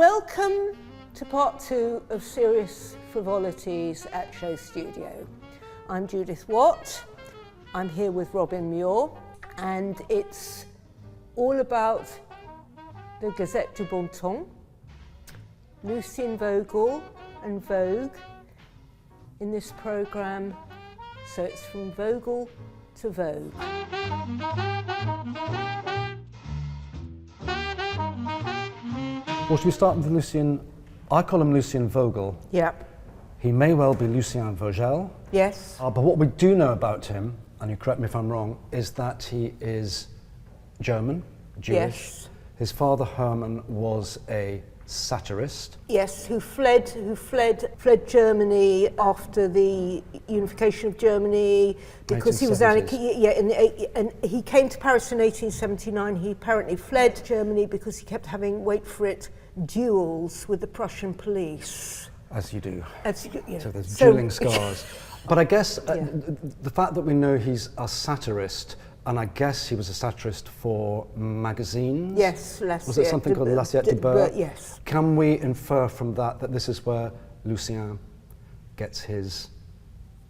Welcome to part 2 of Serious Frivolities at Show Studio. I'm Judith Watt. I'm here with Robin Muir, and it's all about the Gazette du Bon Ton, Lucien Vogel and Vogue in this programme, so it's from Vogel to Vogue. Well, should we start with Lucien? I call him Lucien Vogel. Yep. He may well be Lucien Vogel. Yes. But what we do know about him, and you correct me if I'm wrong, is that he is German, Jewish. Yes. His father Hermann was a satirist. Yes, who fled Germany after the unification of Germany because he was and he came to Paris in 1879. He apparently fled Germany because he kept having, wait for it, duels with the Prussian police. As you do. You know. So there's drilling scars. But I guess the fact that we know he's a satirist, and I guess he was a satirist for magazines. Yes, was it something called L'Assiette de Beurre? Yes. Can we infer from that this is where Lucien gets his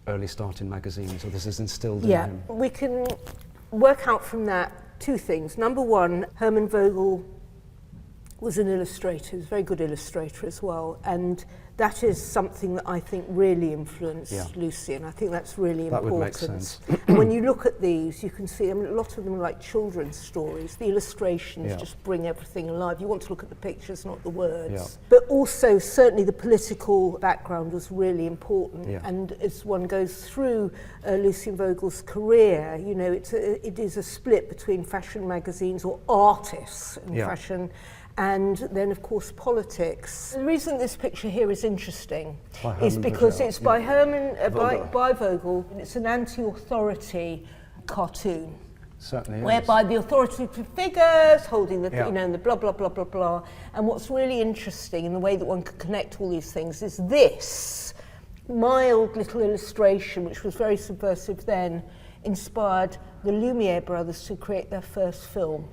early start in magazines, or this is instilled in him? Yeah, we can work out from that two things. Number one, Hermann Vogel was an illustrator, he was a very good illustrator as well, and that is something that I think really influenced Lucien. I think that's really important. That would make sense. And when you look at these, you can see, I mean, a lot of them are like children's stories. The illustrations just bring everything alive. You want to look at the pictures, not the words. Yeah. But also, certainly the political background was really important. Yeah. And as one goes through Lucien Vogel's career, you know, it is a split between fashion magazines or artists in fashion, and then, of course, politics. The reason this picture here is interesting is because it's by Hermann, by Vogel, and it's an anti-authority cartoon. Certainly is. Whereby the authoritative figures holding the, you know, and the blah, blah, blah, blah, blah. And what's really interesting in the way that one can connect all these things is this mild little illustration, which was very subversive then, inspired the Lumiere brothers to create their first film.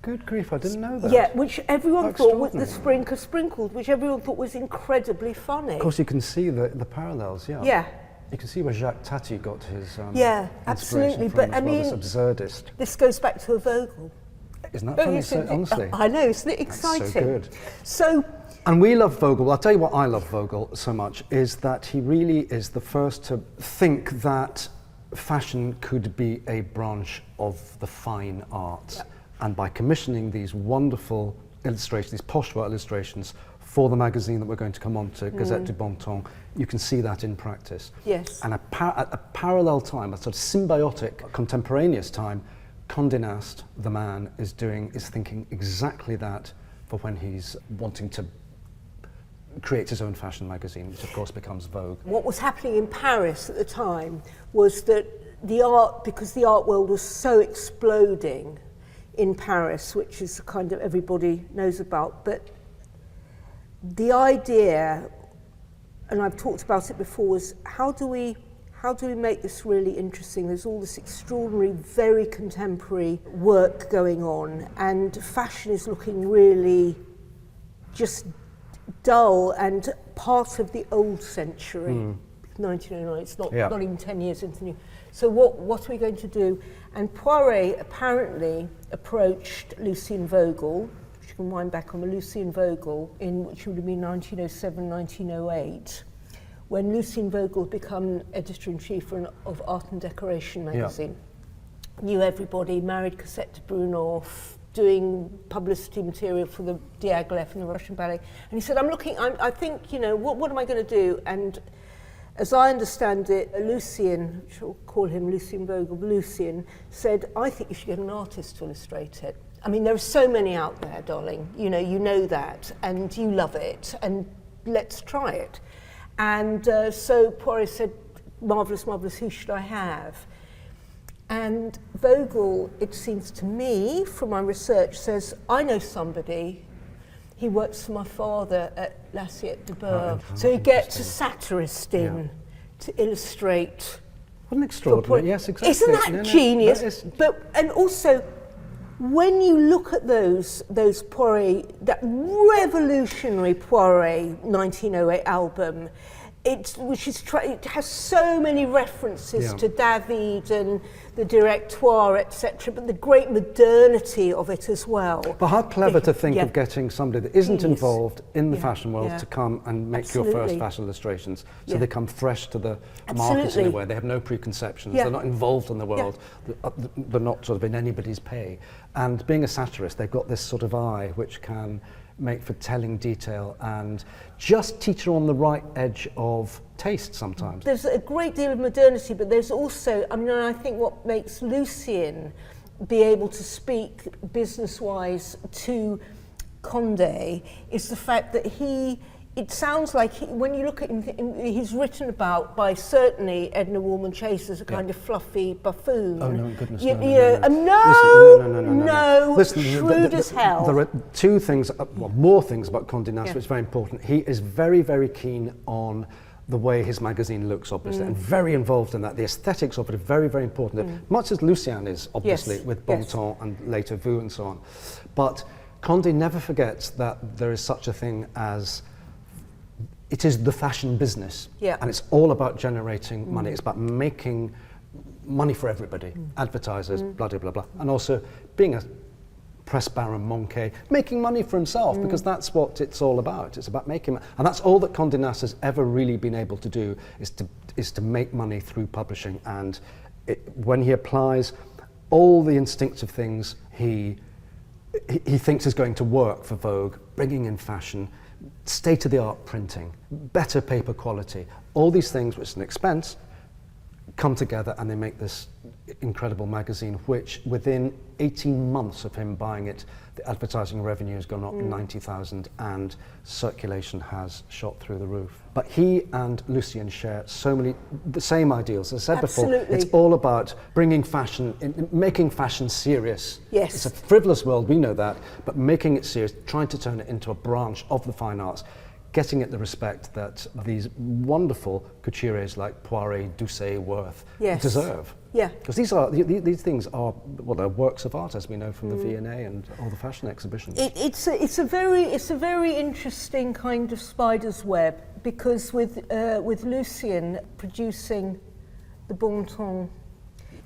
Good grief, I didn't know that. Yeah, which everyone thought was the Sprinker Sprinkled, which everyone thought was incredibly funny. Of course, you can see the parallels, Yeah. You can see where Jacques Tati got his absolutely. inspiration But from, I mean, this absurdist. This goes back to a Vogel. Isn't that funny, honestly? I know, isn't it exciting? That's so good. So, and we love Vogel. I'll tell you what I love Vogel so much, is that he really is the first to think that fashion could be a branch of the fine arts. Yep. And by commissioning these wonderful illustrations, these pochoir illustrations for the magazine that we're going to come on to, Gazette du Bon Ton, you can see that in practice. Yes. And at a parallel time, a sort of symbiotic, contemporaneous time, Condé Nast, the man, is thinking exactly that for when he's wanting to create his own fashion magazine, which of course becomes Vogue. What was happening in Paris at the time was that because the art world was so exploding in Paris, which is kind of everybody knows about, but the idea, and I've talked about it before, was how do we make this really interesting? There's all this extraordinary, very contemporary work going on, and fashion is looking really just dull and part of the old century. 1909, it's not even 10 years into the new. So what are we going to do? And Poiret apparently approached Lucien Vogel, which you can wind back on the Lucien Vogel, which would have been 1907, 1908, when Lucien Vogel had become editor-in-chief of Art and Decoration magazine. Knew everybody, married Cosette de Brunhoff, doing publicity material for the Diaghilev and the Russian Ballet. And he said, I think, you know, what am I going to do? And as I understand it, Lucien, which I'll call him Lucien Vogel, Lucien, said, I think you should get an artist to illustrate it. I mean, there are so many out there, darling. You know that, and you love it, and let's try it. And so Poiret said, marvellous, marvellous, who should I have? And Vogel, it seems to me, from my research, says, I know somebody. He works for my father at L'Assiette de Beurre. So he gets a satirist in to illustrate. What an extraordinary, yes, exactly. Isn't that genius? And also, when you look at those Poiret, that revolutionary Poiret 1908 album, it has so many references to David and the Directoire, etc., but the great modernity of it as well. But how clever to think of getting somebody that isn't involved in the fashion world to come and make your first fashion illustrations, so they come fresh to the market in a way. They have no preconceptions. They're not involved in the world. They're not sort of in anybody's pay. And being a satirist, they've got this sort of eye which can make for telling detail and just teeter on the right edge of taste sometimes. There's a great deal of modernity, but there's also, I mean, I think what makes Lucien be able to speak business-wise to Condé is the fact that it sounds like when you look at him, he's written about by certainly Edna Woolman Chase as a kind of fluffy buffoon. Oh no, goodness, no, shrewd as hell. There are two things, more things about Condé Nast which is very important. He is very, very keen on the way his magazine looks, obviously, and very involved in that. The aesthetics of it are very, very important, much as Lucien is, obviously, with Bon Ton and later Vue and so on. But Condé never forgets that there is such a thing as it is the fashion business, and it's all about generating money. It's about making money for everybody, advertisers, blah, blah, blah, blah, and also being a press baron Moncay, making money for himself, because that's what it's all about. It's about making money, and that's all that Condé Nast has ever really been able to do, is to make money through publishing. And when he applies all the instinctive things he thinks is going to work for Vogue, bringing in fashion, state-of-the-art printing, better paper quality, all these things which is an expense, come together and they make this incredible magazine, which within 18 months of him buying it, the advertising revenue has gone up 90,000 and circulation has shot through the roof. But he and Lucien share the same ideals. As I said before, it's all about bringing fashion, making fashion serious. Yes. It's a frivolous world, we know that, but making it serious, trying to turn it into a branch of the fine arts, getting it the respect that these wonderful couturiers like Poiret, Doucet, Worth deserve. Yeah. Because these things are, well, they're works of art, as we know from the V&A and all the fashion exhibitions. It's a very interesting kind of spider's web, because with Lucien producing the Bon Ton,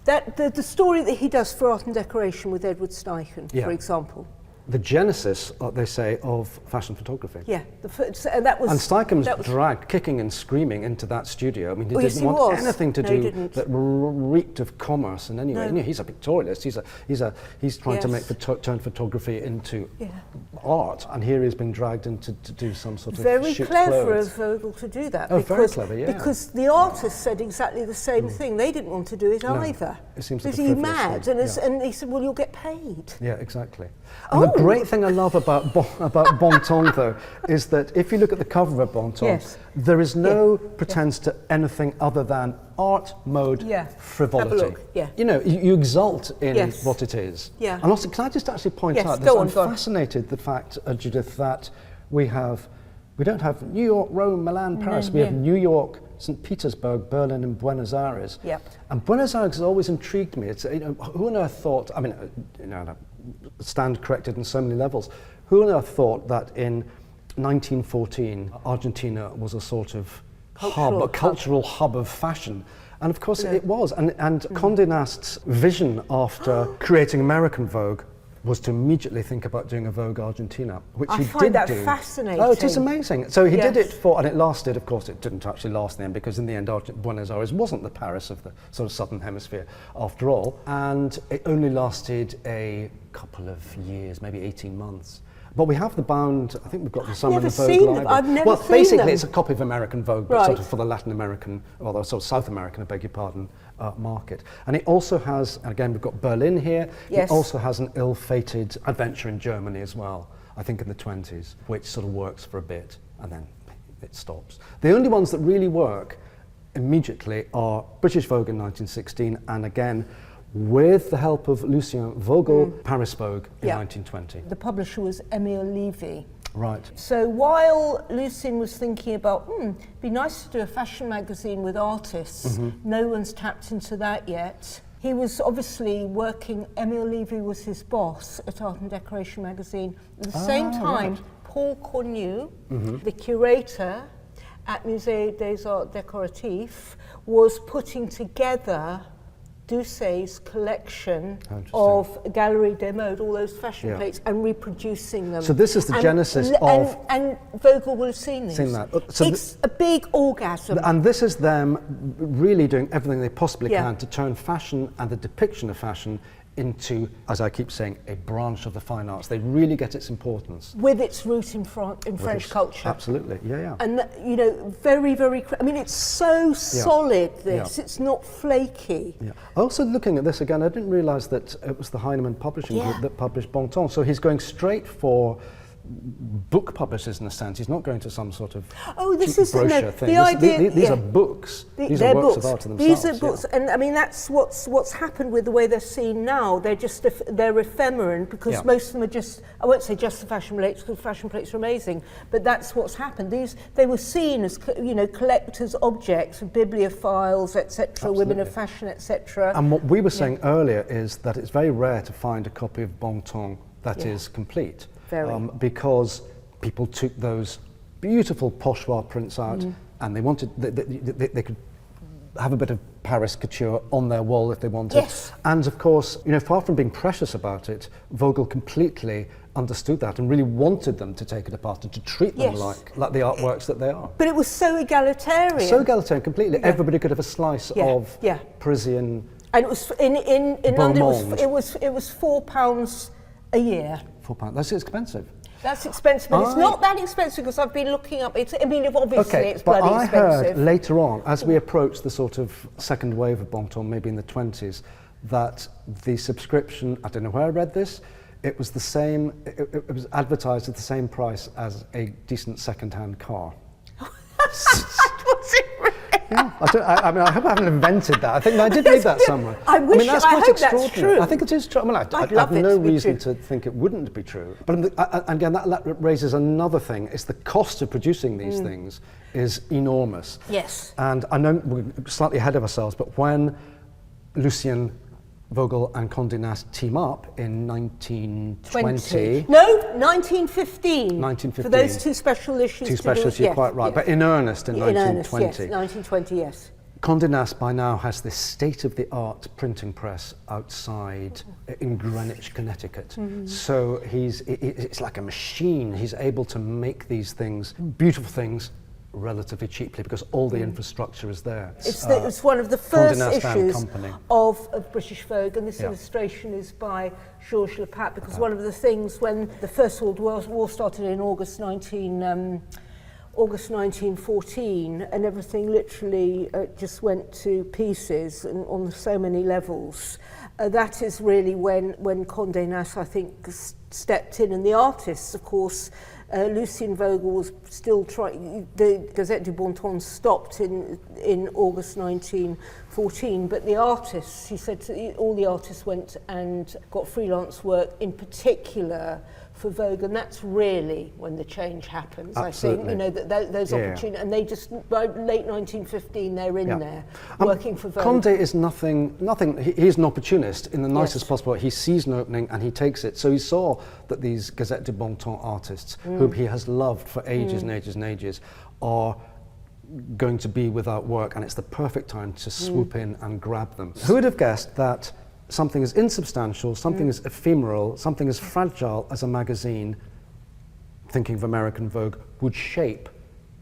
that the story that he does for Art and Decoration with Edward Steichen, for example. The genesis, they say, of fashion photography. Yeah, that was. And Steichen was dragged, kicking and screaming, into that studio. I mean, he didn't want anything to do that reeked of commerce in any way. No. He's a pictorialist. He's trying to turn photography into art, and here he's being dragged into to do some sort of very clever of Vogel to do that. Oh, very clever, yeah. Because the artists said exactly the same thing. They didn't want to do it either. It seems like a frivolous mad? Thing. And he said, "Well, you'll get paid." Yeah, exactly. And the great thing I love about Bon Ton, though, is that if you look at the cover of Bon Ton, there is no pretense to anything other than art, mode, frivolity. You know, you exult in what it is. Yeah. And also, can I just actually point out, I'm fascinated the fact, Judith, that we don't have New York, Rome, Milan, Paris. We have New York, St. Petersburg, Berlin, and Buenos Aires. Yep. And Buenos Aires has always intrigued me. It's, who on earth thought, I mean, stand corrected on so many levels, who on earth thought that in 1914 Argentina was a sort of cultural hub of fashion? And of course it was. And Condé Nast's vision after creating American Vogue was to immediately think about doing a Vogue Argentina, which he did do. I find that fascinating. Oh, it is amazing. So he did it and it lasted, of course, it didn't actually last then, because in the end, Buenos Aires wasn't the Paris of the sort of southern hemisphere after all. And it only lasted a couple of years, maybe 18 months. But we have the bound, I think we've got some in the Vogue library. I've never seen basically them. It's a copy of American Vogue, but sort of for the Latin American, or the sort of South American, I beg your pardon, market. And it also has, and again, we've got Berlin here. It also has an ill-fated adventure in Germany as well, I think in the 20s, which sort of works for a bit, and then it stops. The only ones that really work immediately are British Vogue in 1916, and again, with the help of Lucien Vogel, Paris Vogue in 1920. The publisher was Emile Levy. Right. So while Lucien was thinking about, it'd be nice to do a fashion magazine with artists, no one's tapped into that yet. He was obviously working, Émile Levy was his boss at Art and Decoration magazine. At the same time, right. Paul Cornu, the curator at Musée des Arts Décoratifs, was putting together Doucet's collection of Galerie des Modes, all those fashion plates, and reproducing them. So this is the genesis of... And Vogel will have seen this. Seen that. So it's a big orgasm. And this is them really doing everything they possibly can to turn fashion and the depiction of fashion into, as I keep saying, a branch of the fine arts. They really get its importance. With its root in French culture. Absolutely, yeah. And, you know, very, very, I mean, it's so solid, this. Yeah. It's not flaky. Yeah. Also looking at this again, I didn't realise that it was the Heinemann Publishing Group that published Bon Ton. So he's going straight for book publishers in a sense. He's not going to some sort of brochure thing. The idea, these are books. These are works of art in themselves. These are books, and I mean that's what's happened with the way they're seen now. They're just they're ephemeral because most of them are just, I won't say just the fashion plates because fashion plates are amazing, but that's what's happened. They were seen as collectors' objects, bibliophiles, etc., women of fashion, etc. And what we were saying earlier is that it's very rare to find a copy of Bon Ton that is complete. Because people took those beautiful pochoir prints out and they wanted, they could have a bit of Paris couture on their wall if they wanted. Yes. And of course, far from being precious about it, Vogel completely understood that and really wanted them to take it apart and to treat them like the artworks that they are. But it was so egalitarian. So egalitarian, completely. Everybody could have a slice of Parisian. And it was in London. It was £4 a year. £4. That's expensive. That's expensive, but it's not that expensive because I've been looking up. Obviously it's bloody expensive. But I heard later on, as we approached the sort of second wave of Bon Ton, maybe in the 20s, that the subscription, I don't know where I read this, it was the same, it was advertised at the same price as a decent second-hand car. Was it really? Yeah, I hope I haven't invented that. I think I did read that somewhere. I hope that's true. I think it is true. I mean, I have no reason to think it wouldn't be true. But again, that raises another thing. It's the cost of producing these things is enormous. Yes. And I know we're slightly ahead of ourselves, but when Lucien Vogel and Condé Nast team up in 1920. No, 1915. 1915. For those two special issues. Two special issues, you're quite right. Yes. But in earnest in 1920. Earnest, yes, 1920, yes. Condé Nast by now has this state-of-the-art printing press outside in Greenwich, Connecticut. So it's like a machine. He's able to make these things, beautiful things, relatively cheaply because all the infrastructure is there. It's one of the first issues of British Vogue, and this illustration is by Georges Lepat because one of the things when the First World War started in August 1914 and everything literally just went to pieces and on so many levels. That is really when Condé Nast, I think, stepped in, and the artists, of course, Lucien Vogel was still trying. The Gazette du Bon Ton stopped in August 1914, but the artists, he said, all the artists went and got freelance work, in particular for Vogue, and that's really when the change happens. Absolutely. I think those opportunities, and they just by late 1915 they're in there working for Vogue. Condé is nothing. He's an opportunist in the nicest possible way. He sees an opening and he takes it. So he saw that these Gazette du Bon Ton artists, whom he has loved for ages and ages and ages, are going to be without work, and it's the perfect time to swoop in and grab them. Who would have guessed that something as insubstantial, something as ephemeral, something as fragile as a magazine, thinking of American Vogue, would shape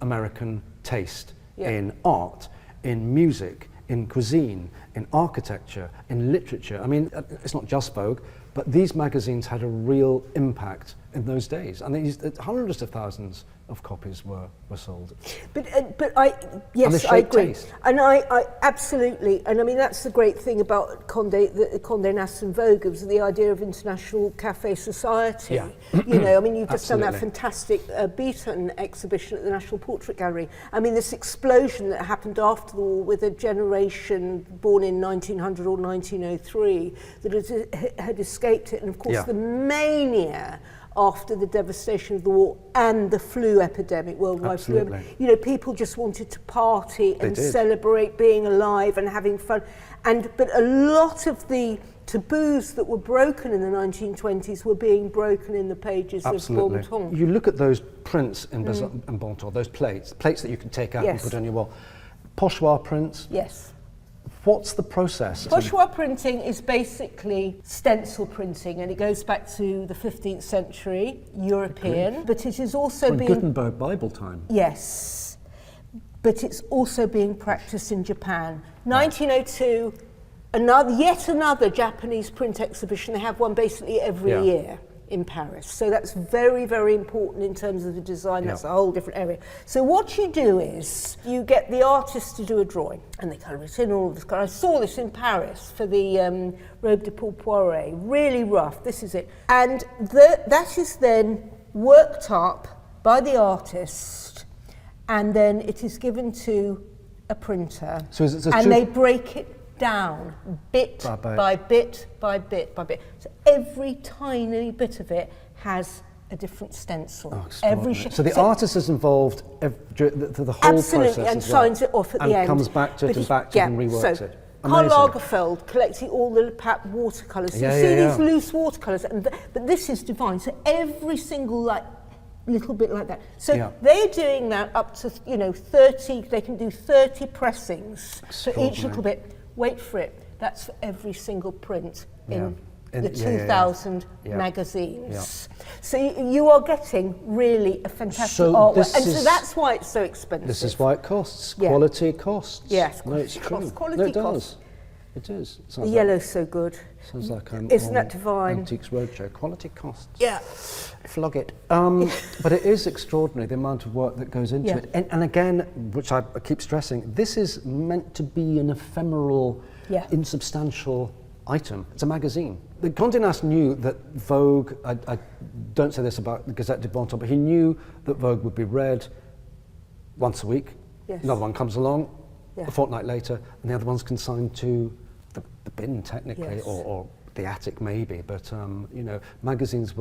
American taste in art, in music, in cuisine, in architecture, in literature. I mean, it's not just Vogue, but these magazines had a real impact in those days, and hundreds of thousands of copies were sold. But I agree, taste. And I absolutely, and I mean that's the great thing about Condé Nast and Vogue, was the idea of international cafe society. Yeah. I mean you've just done that fantastic Beaton exhibition at the National Portrait Gallery. I mean this explosion that happened after the war with a generation born in 1900 or 1903 that had escaped it, and of course the mania after the devastation of the war and the flu epidemic, worldwide flu Absolutely. epidemic. You know, people just wanted to party and did. celebrate being alive and having fun. But a lot of the taboos that were broken in the 1920s were being broken in the pages Absolutely. of Bon Ton. You look at those prints in Bon Ton, those plates that you can take out and Yes. put on your wall. Pochoir prints. Yes. What's the process? Pochoir printing is basically stencil printing, and it goes back to the 15th century European, but it is also From being... Gutenberg Bible time. Yes, but it's also being practiced in Japan. 1902, yet another Japanese print exhibition. They have one basically every year in Paris. So that's very, very important in terms of the design. That's a whole different area. So what you do is you get the artist to do a drawing, and they colour it in all of this. I saw this in Paris for the Robe de Pourpoire, really rough. This is it. And that is then worked up by the artist, and then it is given to a printer, and they break it down bit by bit by bit by bit. So every tiny bit of it has a different stencil. So the artist is involved through the whole absolutely, process and as well, signs it off at the end. and comes back to it and back to it and reworks it. Karl Lagerfeld collecting all the watercolours. You see these loose watercolours, but this is divine. So every single little bit like that. So they're doing that up to 30. They can do 30 pressings for each little bit. Wait for it. That's for every single print in the 2,000 magazines. So you are getting really a fantastic artwork. So that's why it's so expensive. This is why it costs. Quality costs. Yes, no, it's true. Quality costs. It is. The yellow's so good. Sounds like isn't that divine? Antiques Roadshow. Quality costs. Yeah. Flog it. But it is extraordinary, the amount of work that goes into it. And again, which I keep stressing, this is meant to be an ephemeral, insubstantial item. It's a magazine. The Condé Nast knew that Vogue, I don't say this about the Gazette du Bon Ton, but he knew that Vogue would be read once a week. Yes. Another one comes along a fortnight later, and the other one's consigned to the bin technically, or the attic maybe, but magazines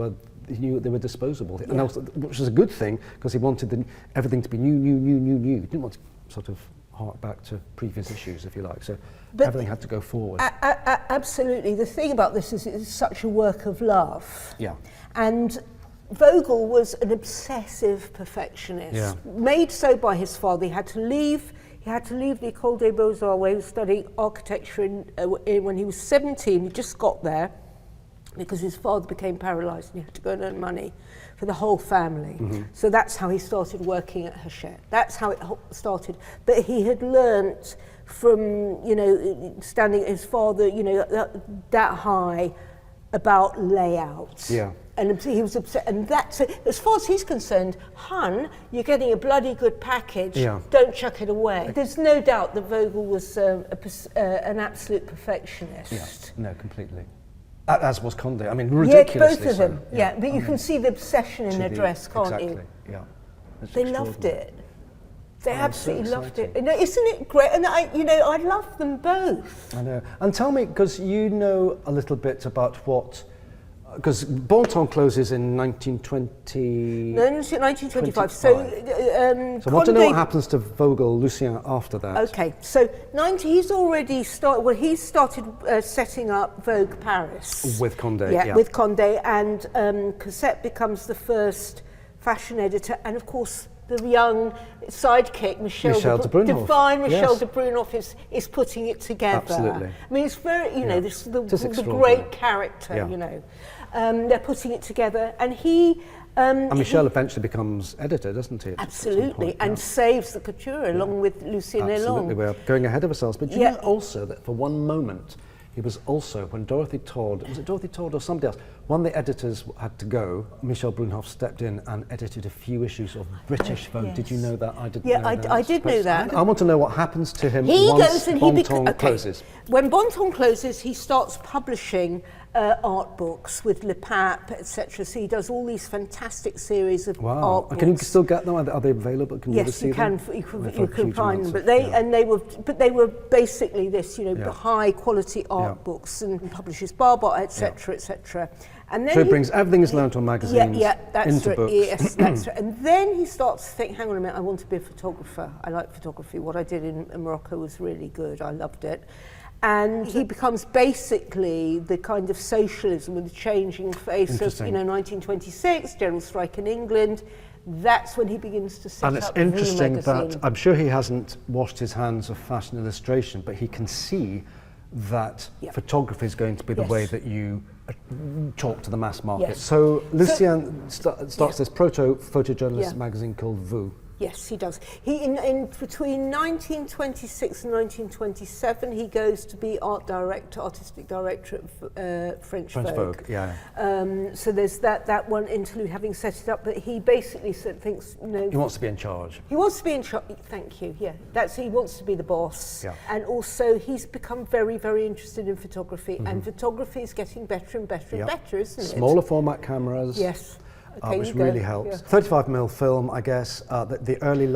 he knew they were disposable, and also, which was a good thing because he wanted everything to be new. He didn't want to sort of hark back to previous issues, if you like. So everything had to go forward. Absolutely. The thing about this is it's such a work of love. Yeah. And Vogel was an obsessive perfectionist, made so by his father. He had to leave the École des Beaux-Arts, where he was studying architecture when he was 17. He just got there because his father became paralysed and he had to go and earn money for the whole family. So that's how he started working at Hachette. That's how it started. But he had learnt from, standing at his father, that high, about layout. Yeah. And he was upset, and that's it. As far as he's concerned, hun, you're getting a bloody good package, don't chuck it away. There's no doubt that Vogel was an absolute perfectionist. Yeah, no, completely. As was Condé. I mean, ridiculously both of them. Yeah, but you can see the obsession in their dress, can't you? Yeah. They loved it. They absolutely loved it. Isn't it great? And I love them both. I know. And tell me, because you know a little bit about what. Because Bon Ton closes in 1920... No, 1925. So I want to know what happens to Vogel, Lucien, after that. Okay, so he's already started... Well, he started setting up Vogue Paris. With Condé, with Condé, and Cosette becomes the first fashion editor, and of course the young sidekick, Michel de Brunhoff. Divine Michel de Brunhoff is putting it together. Absolutely. I mean, it's very, this is the great character, They're putting it together, and he... and Michel eventually becomes editor, doesn't he? Absolutely, and saves the couture along with Lucien Vogel. Absolutely, we're going ahead of ourselves. But you know also that for one moment, he was also, when Dorothy Todd, was it Dorothy Todd or somebody else, one of the editors had to go, Michel Brunhoff stepped in and edited a few issues of British Vogue. Did you know that? I didn't know that. I did know that. I want to know what happens to him once Bon Ton closes. When Bon Ton closes, he starts publishing art books with Le Pape, etc. So he does all these fantastic series of Wow. art books. Can you still get them? Are they available? Can you ever Yes, see you can. them? You can find them, but they were basically this, high quality art books, and publishes Barber, etc., etc. And then So he brings everything he's learned on magazines that's into right. books. Yes, that's right. And then he starts to think, hang on a minute, I want to be a photographer. I like photography. What I did in Morocco was really good. I loved it. And he becomes basically the kind of socialism with the changing face of 1926, general strike in England. That's when he begins to set And it's up interesting Vogue magazine. that I'm sure he hasn't washed his hands of fashion illustration, but he can see that photography is going to be the way that you talk to the mass market. Yes. So Lucien starts this proto-photojournalist magazine called Vogue. Yes, he does. He in between 1926 and 1927, he goes to be artistic director at French Vogue. So there's that one interlude, having set it up. But he basically thinks, he wants to be in charge. He wants to be in charge. Thank you. Yeah, he wants to be the boss. Yeah. And also, he's become very, very interested in photography, and photography is getting better and better and better, isn't it? Smaller format cameras. Yes. Okay, which really helps. 35mm film, I guess. The early,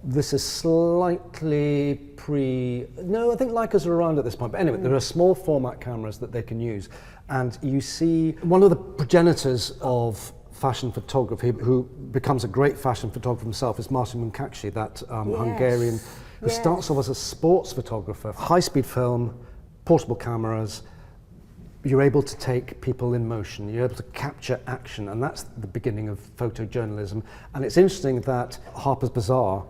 this is slightly no, I think Leicas are around at this point. But anyway, there are small format cameras that they can use. And you see one of the progenitors of fashion photography, who becomes a great fashion photographer himself, is Martin Munkaczy, that Hungarian, who starts off as a sports photographer. High-speed film, portable cameras. You're able to take people in motion, you're able to capture action, and that's the beginning of photojournalism. And it's interesting that Harper's Bazaar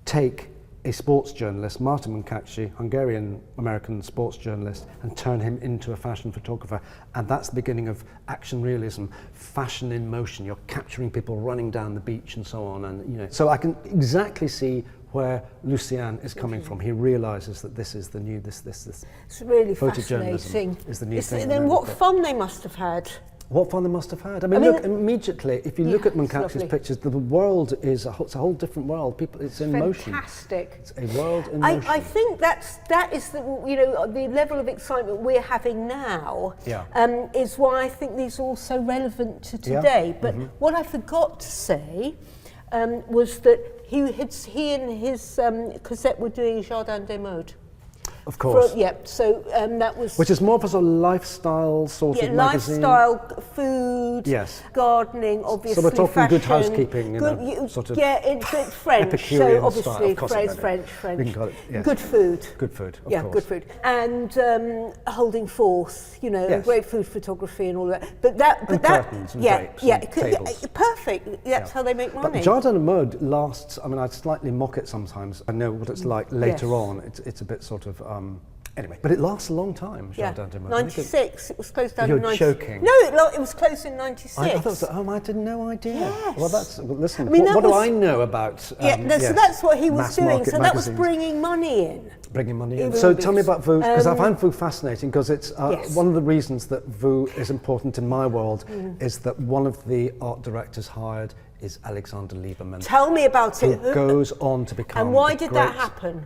take a sports journalist, Martin Munkaczy, Hungarian-American sports journalist, and turn him into a fashion photographer. And that's the beginning of action realism, fashion in motion. You're capturing people running down the beach and so on. And so I can exactly see where Lucien is coming from. He realises that this is the new, this it's really fascinating. Is the new thing. And then what fun they must have had. What fun they must have had. I mean, look, immediately, if you look at Munkaczy's pictures, the world is it's a whole different world. It's in motion. Fantastic. It's a world in motion. I think that is the the level of excitement we're having now. Is why I think these are all so relevant to today. But what I forgot to say was that he and his Cosette were doing Jardin des Modes. Of course. So that was... Which is more of a sort of lifestyle sort of magazine. Lifestyle, food, gardening, obviously, so we're talking fashion. Good housekeeping, sort of it's French, Epicurean so obviously French. We can call it, Good food. Good food, of course. Good food. And holding forth, great food photography and all that. But curtains and drapes and tables. Perfect. That's how they make money. But Jardin des Modes lasts, I mean, I slightly mock it sometimes. I know what it's like later on. It's a bit sort of... anyway, but it lasts a long time, Jardin des Modes. 96, it was closed down in 96. You're joking. No, it was closed in 96. I thought, I had no idea. Yes. Well, listen, what do I know about... so that's what he was doing, so that was bringing money in. Bringing money in. So tell me about Vogue, because I find Vogue fascinating, because it's one of the reasons that Vogue is important in my world is that one of the art directors hired is Alexander Lieberman. Tell me about it. Who goes on to become... And why did that happen?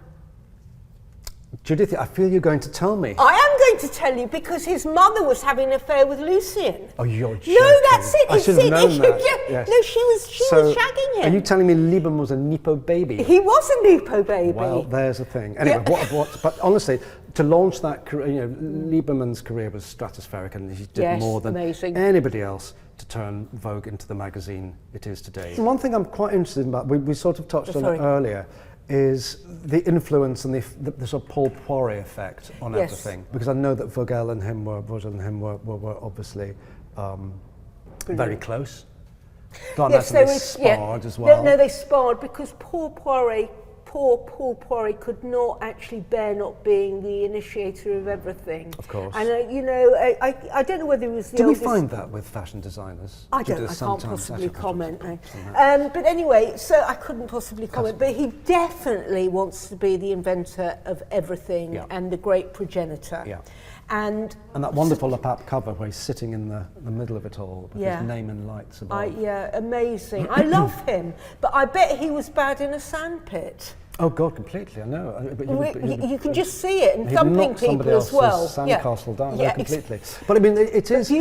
Judith, I feel you're going to tell me. I am going to tell you because his mother was having an affair with Lucien. Oh, you're joking. No, that's it. I should have known that. Yes. No, she was shagging him. Are you telling me Lieberman was a Nepo baby? He was a Nepo baby. Well, there's a thing. Anyway, but honestly, to launch that career, Lieberman's career was stratospheric, and he did more than anybody else to turn Vogue into the magazine it is today. And one thing I'm quite interested in, we sort of touched on it earlier, is the influence and the sort of Paul Poiret effect on everything. Because I know that Vogel and him were obviously very close. They sparred as well. No, they sparred because Paul Poiret could not actually bear not being the initiator of everything. Of course. And I don't know whether he was the oldest. Do we find that with fashion designers? I can't possibly comment. No. But anyway, so I couldn't possibly comment. But he definitely wants to be the inventor of everything and the great progenitor. Yeah. And that wonderful Le Pape cover where he's sitting in the middle of it all with his name in lights above. Amazing. I love him, but I bet he was bad in a sandpit. Oh God, completely. I know. But You can just see it, and thumping people as well. Sandcastle down Yeah, completely. But I mean, it is.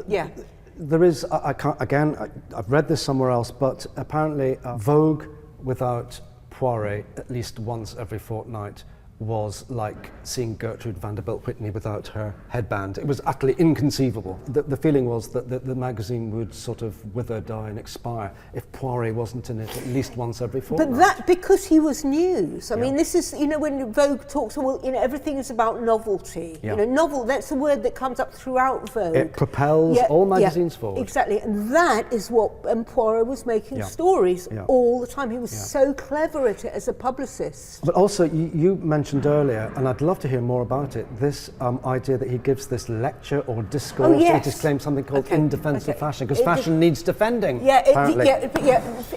Yeah. There is. I can't. Again, I've read this somewhere else, but apparently, Vogue without Poiret at least once every fortnight was like seeing Gertrude Vanderbilt Whitney without her headband. It was utterly inconceivable. The feeling was that the magazine would sort of wither, die and expire if Poiret wasn't in it at least once every fortnight. But that, because he was news. I mean, this is, when Vogue talks, well, everything is about novelty. Novel, that's a word that comes up throughout Vogue. It propels all magazines forward. Exactly, and that is what Poiret was making stories all the time. He was so clever at it as a publicist. But also, you mentioned earlier, and I'd love to hear more about it, this idea that he gives this lecture or discourse, he disclaims something called In Defense of Fashion, because fashion needs defending, apparently.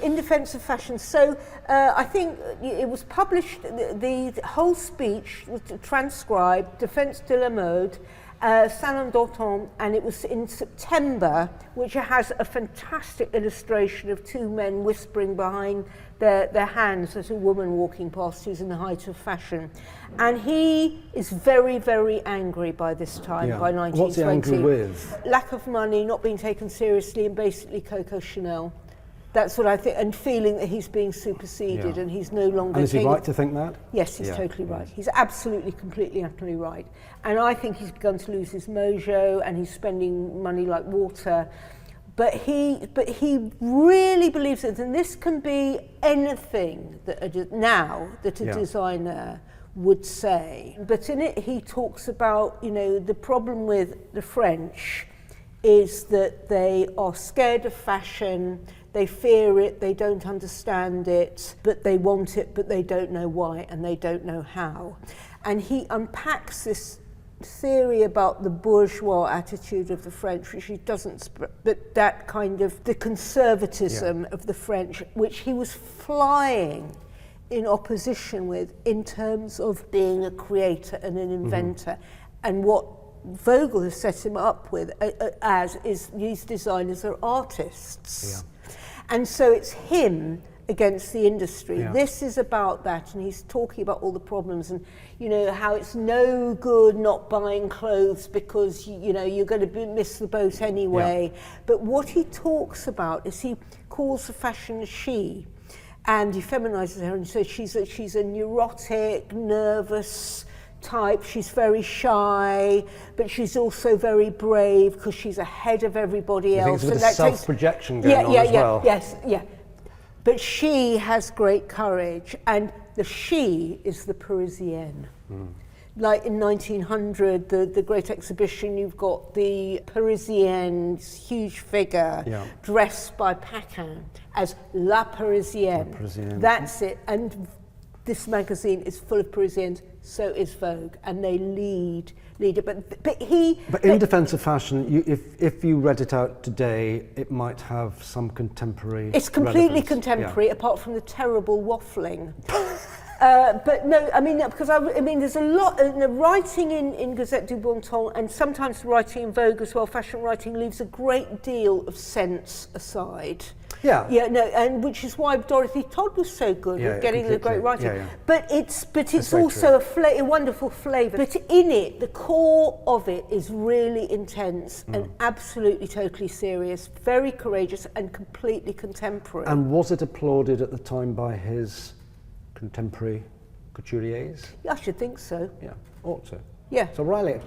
In Defense of Fashion. So I think it was published, the whole speech was transcribed, Defense de la Mode, Salon d'Automne, and it was in September, which has a fantastic illustration of two men whispering behind their hands as a woman walking past who's in the height of fashion. And he is very, very angry by this time, by 1920. What's he angry with? Lack of money, not being taken seriously, and basically Coco Chanel. That's what I think, and feeling that he's being superseded and he's no longer. And is he right to think that? Yes, he's totally right. He's absolutely, completely, utterly right. And I think he's begun to lose his mojo, and he's spending money like water. But he really believes it, and this can be anything that a designer would say. But in it, he talks about, the problem with the French is that they are scared of fashion. They fear it, they don't understand it, but they want it, but they don't know why, and they don't know how. And he unpacks this theory about the bourgeois attitude of the French, which he doesn't, but that kind of the conservatism of the French, which he was flying in opposition with in terms of being a creator and an inventor. And what Vogel has set him up with is these designers are artists. And so it's him against the industry. This is about that, and he's talking about all the problems, and how it's no good not buying clothes because you're going to miss the boat anyway. But what he talks about is he calls the fashion she, and he feminizes her and says she's a neurotic, nervous type. She's very shy, but she's also very brave because she's ahead of everybody else. There's a bit of self-projection going on as well. Yes. But she has great courage, and the she is the Parisienne. Like in 1900, the Great Exhibition, you've got the Parisienne's huge figure dressed by Paquin as La Parisienne. That's it. And this magazine is full of Parisians, so is Vogue, and they lead it. But in Defense of Fashion, if you read it out today, it might have some contemporary. It's completely relevance. Contemporary, apart from the terrible waffling. But no, because there's a lot. The writing in Gazette du Bon Ton, and sometimes writing in Vogue as well, fashion writing leaves a great deal of sense aside. And which is why Dorothy Todd was so good with getting the great writing. But it's also a wonderful flavour. But in it, the core of it is really intense and absolutely, totally serious, very courageous and completely contemporary. And was it applauded at the time by his contemporary couturiers? I should think so. Yeah, ought to. Yeah. So a rallying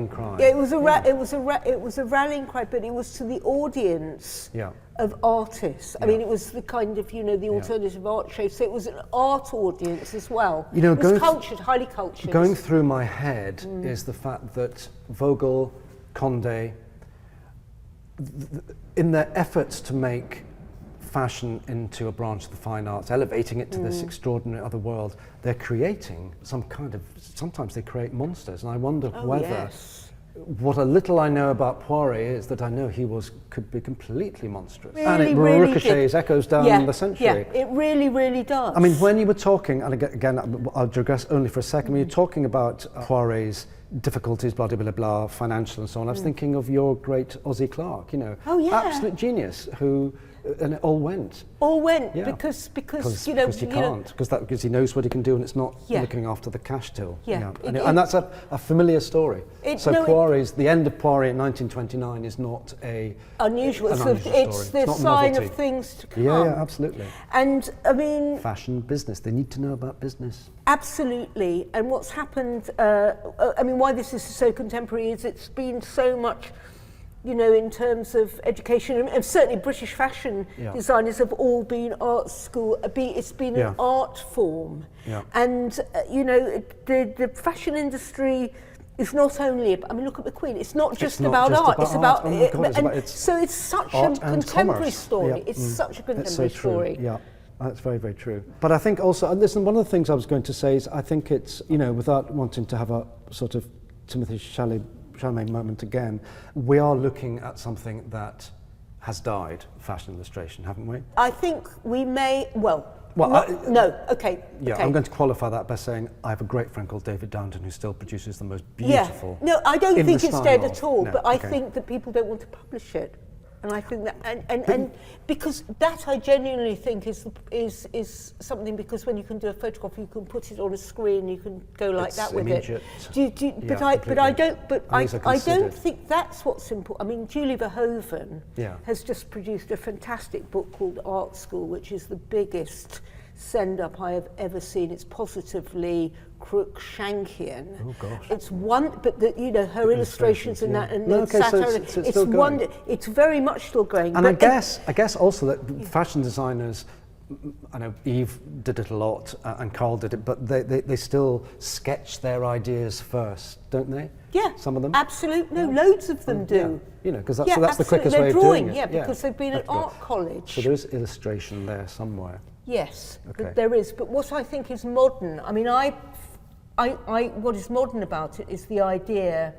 cry. Yeah, it was a rallying cry, but it was to the audience of artists. I mean, it was the kind of the alternative art show. So it was an art audience as well. It was cultured, highly cultured. Going through my head is the fact that Vogel, Condé, in their efforts to make fashion into a branch of the fine arts, elevating it to this extraordinary other world, they're creating sometimes they create monsters, and I wonder whether what a little I know about Poiret is that I know he could be completely monstrous. Really, and it ricochets, echoes down the century. Yeah, it really, really does. I mean, when you were talking, and again I'll digress only for a second, when you're talking about Poiret's difficulties, blah, blah, blah, blah, financial and so on, I was thinking of your great Ozzie Clark, absolute genius, who and it all went. All went Yeah. because Because you know he can't, because he knows what he can do, and it's not looking after the cash till. Yeah. And that's a familiar story. So no, the end of Poirier in 1929 is not unusual. an unusual It's story. the Not sign novelty. of things to come. Yeah, absolutely. And I mean, Fashion, business. They need to know about business. absolutely. And what's happened, I mean, why this is so contemporary is it's been so much, you know, in terms of education, and certainly British fashion designers have all been art school. It's been an art form. Yeah. And, you know, the fashion industry is not only, I mean, look at McQueen, it's not just about art, it's about, so it's such a contemporary story. Yeah. It's such a contemporary It's so true. story. Yeah. That's very, very true. But I think also, and listen, one of the things I was going to say is I think it's, you know, without wanting to have a sort of Timothy Chalamet moment again, we are looking at something that has died, fashion illustration, haven't we? I think we may, okay. Yeah, okay. I'm going to qualify that by saying I have a great friend called David Downton who still produces the most beautiful. Yeah. No, I don't in think the it's style dead of- at all, no, but I okay. think that people don't want to publish it. And I think that, and because that I genuinely think is something, because when you can do a photograph, you can put it on a screen, you can go like It's that with immediate. it. But these are I don't considered. think that's what's important. I mean, Julie Verhoeven Yeah. has just produced a fantastic book called Art School, which is the biggest send-up I have ever seen. It's positively Cruikshankian. Oh gosh. It's one, but you know, her illustrations and that, and No, the okay, so satire. it's still going. It's very much still going. And but I guess also that fashion designers, I know Eve did it a lot and Carl did it, but they still sketch their ideas first, don't they? Yeah, some of them. Absolutely, no, loads of them do. Yeah. You know, because that's the quickest They're way drawing, of doing it. Yeah, because they've been at art college. So there is illustration there somewhere. Yes, Okay. there is. But what I think is modern, I mean, what is modern about it is the idea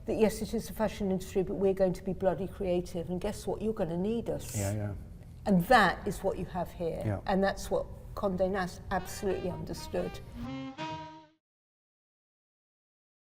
that yes, it is a fashion industry, but we're going to be bloody creative, and guess what? You're going to need us. Yeah. And that is what you have here, Yeah. and that's what Condé Nast absolutely understood.